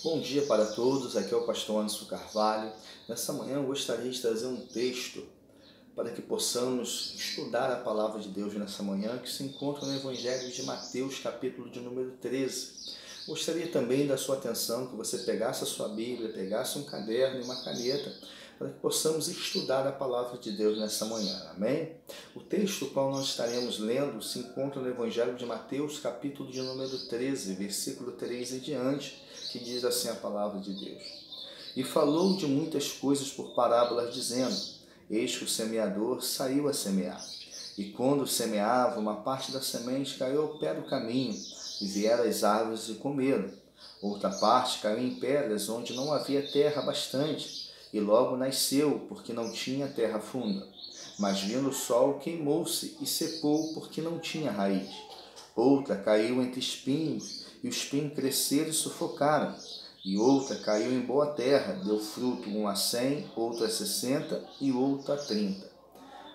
Bom dia para todos, aqui é o pastor Anderson Carvalho. Nessa manhã eu gostaria de trazer um texto para que possamos estudar a palavra de Deus nessa manhã, que se encontra no Evangelho de Mateus, capítulo de número 13. Gostaria também da sua atenção, que você pegasse a sua Bíblia, pegasse um caderno e uma caneta, para que possamos estudar a palavra de Deus nessa manhã, amém? O texto qual nós estaremos lendo se encontra no Evangelho de Mateus, capítulo de número 13, versículo 3 e diante, que diz assim a palavra de Deus. E falou de muitas coisas por parábolas, dizendo: Eis que o semeador saiu a semear. E quando semeava, uma parte da semente caiu ao pé do caminho, e vieram as árvores e comeram. Outra parte caiu em pedras, onde não havia terra bastante, e logo nasceu, porque não tinha terra funda. Mas vindo o sol, queimou-se e secou, porque não tinha raiz. Outra caiu entre espinhos, e os espinhos cresceram e sufocaram. E outra caiu em boa terra, deu fruto, um a 100, outro a 60 e outro a 30.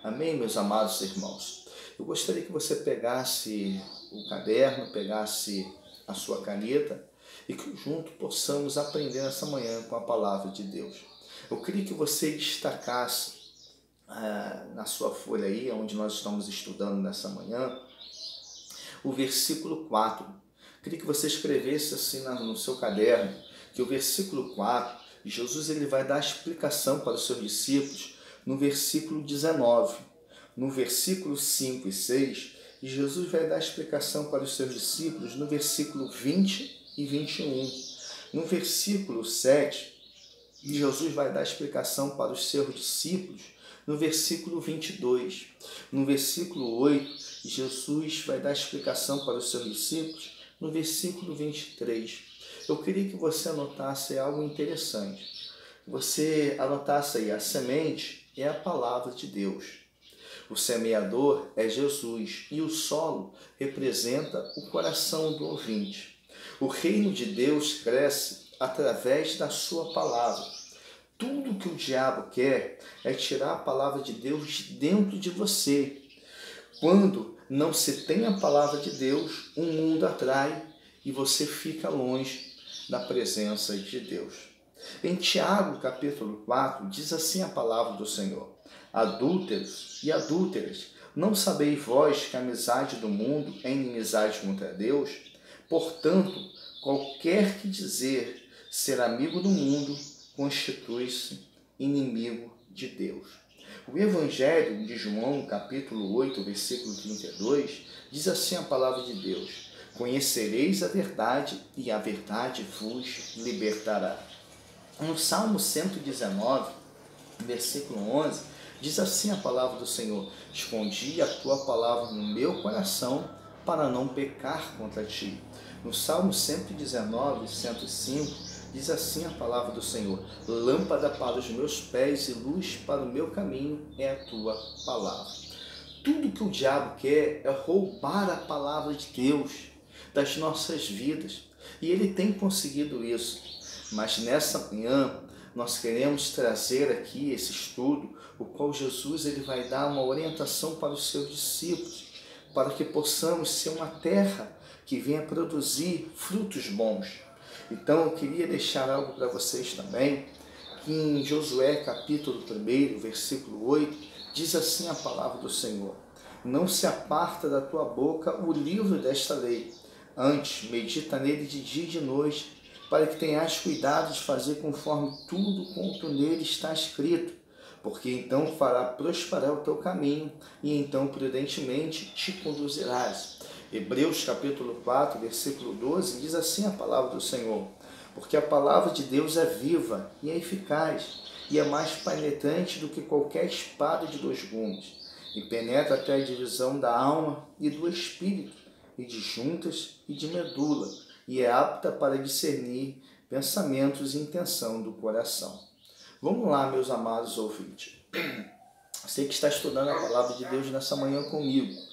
Amém, meus amados irmãos? Eu gostaria que você pegasse o caderno, pegasse a sua caneta e que juntos possamos aprender essa manhã com a palavra de Deus. Eu queria que você destacasse na sua folha aí, onde nós estamos estudando nessa manhã, o versículo 4. Eu queria que você escrevesse assim no seu caderno, que o versículo 4, Jesus ele vai dar a explicação para os seus discípulos no versículo 19. No versículo 5 e 6, Jesus vai dar a explicação para os seus discípulos no versículo 20 e 21. No versículo 7, Jesus vai dar a explicação para os seus discípulos no versículo 22. No versículo 8, Jesus vai dar a explicação para os seus discípulos no versículo 23. Eu queria que você anotasse algo interessante. Você anotasse aí: a semente é a palavra de Deus. O semeador é Jesus e o solo representa o coração do ouvinte. O reino de Deus cresce através da sua palavra. Tudo que o diabo quer é tirar a palavra de Deus de dentro de você. Quando não se tem a palavra de Deus, o mundo atrai e você fica longe da presença de Deus. Em Tiago, capítulo 4, diz assim a palavra do Senhor: Adúlteros e adúlteras, não sabeis vós que a amizade do mundo é inimizade contra Deus? Portanto, qualquer que dizer ser amigo do mundo, constitui-se inimigo de Deus. O Evangelho de João, capítulo 8, versículo 32, diz assim a palavra de Deus: Conhecereis a verdade, e a verdade vos libertará. No Salmo 119, versículo 11, diz assim a palavra do Senhor: Escondi a tua palavra no meu coração, para não pecar contra ti. No Salmo 119, 105, diz assim a palavra do Senhor: Lâmpada para os meus pés e luz para o meu caminho é a tua palavra. Tudo que o diabo quer é roubar a palavra de Deus das nossas vidas. E ele tem conseguido isso. Mas nessa manhã nós queremos trazer aqui esse estudo, o qual Jesus ele vai dar uma orientação para os seus discípulos, para que possamos ser uma terra que venha produzir frutos bons. Então eu queria deixar algo para vocês também, que em Josué capítulo 1, versículo 8, diz assim a palavra do Senhor: Não se aparta da tua boca o livro desta lei, antes medita nele de dia e de noite, para que tenhas cuidado de fazer conforme tudo quanto nele está escrito, porque então fará prosperar o teu caminho, e então prudentemente te conduzirás. Hebreus capítulo 4, versículo 12, diz assim a palavra do Senhor: Porque a palavra de Deus é viva e é eficaz, e é mais penetrante do que qualquer espada de 2 gumes, e penetra até a divisão da alma e do espírito, e de juntas e de medula, e é apta para discernir pensamentos e intenção do coração. Vamos lá, meus amados ouvintes. Você que está estudando a palavra de Deus nessa manhã comigo.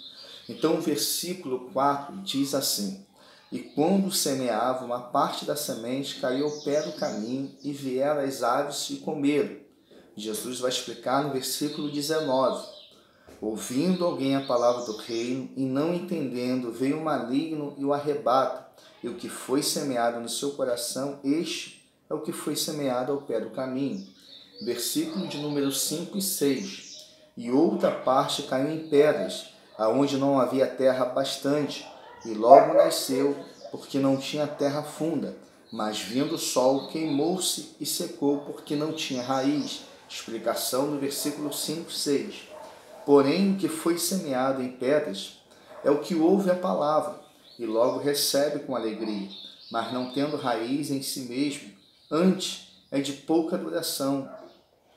Então o versículo 4 diz assim: E quando semeava, uma parte da semente caiu ao pé do caminho, e vieram as aves e comeram. Jesus vai explicar no versículo 19: Ouvindo alguém a palavra do reino, e não entendendo, veio o maligno e o arrebata, E o que foi semeado no seu coração, este é o que foi semeado ao pé do caminho. Versículo de número 5 e 6. E outra parte caiu em pedras, aonde não havia terra bastante, e logo nasceu, porque não tinha terra funda. Mas vindo o sol, queimou-se e secou, porque não tinha raiz. Explicação do versículo 5 e 6. Porém, o que foi semeado em pedras é o que ouve a palavra, e logo recebe com alegria, mas não tendo raiz em si mesmo, antes é de pouca duração.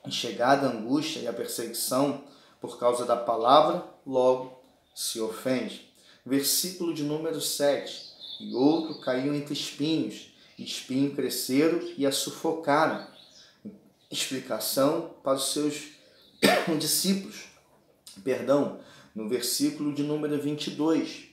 E chegada a angústia e a perseguição por causa da palavra, logo se ofende. Versículo de número 7. E outro caiu entre espinhos, e espinhos cresceram e a sufocaram. Explicação para os seus discípulos. No versículo de número 22.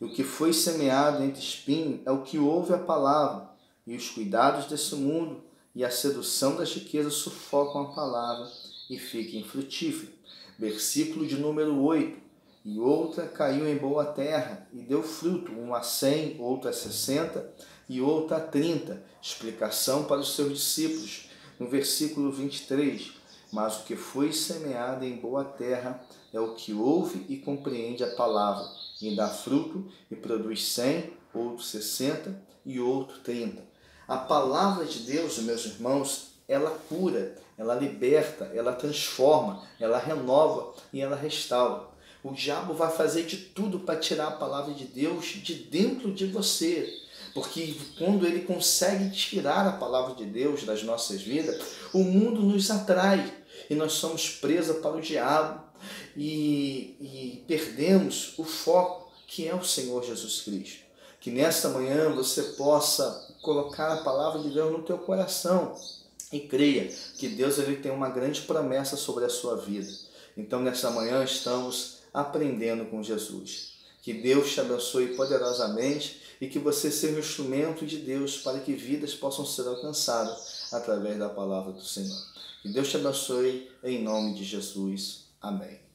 E o que foi semeado entre espinhos é o que ouve a palavra, e os cuidados desse mundo e a sedução das riquezas sufocam a palavra e fica infrutífera. Versículo de número 8. E outra caiu em boa terra e deu fruto, uma a 100, outra a 60 e outra a 30. Explicação para os seus discípulos. No versículo 23. Mas o que foi semeado em boa terra é o que ouve e compreende a palavra, e dá fruto e produz 100, outro 60 e outro 30. A palavra de Deus, meus irmãos, ela cura, ela liberta, ela transforma, ela renova e ela restaura. O diabo vai fazer de tudo para tirar a palavra de Deus de dentro de você. Porque quando ele consegue tirar a palavra de Deus das nossas vidas, o mundo nos atrai e nós somos presa para o diabo e perdemos o foco que é o Senhor Jesus Cristo. Que nesta manhã você possa colocar a palavra de Deus no teu coração e creia que Deus ele tem uma grande promessa sobre a sua vida. Então nesta manhã estamos aprendendo com Jesus. Que Deus te abençoe poderosamente e que você seja um instrumento de Deus para que vidas possam ser alcançadas através da palavra do Senhor. Que Deus te abençoe em nome de Jesus. Amém.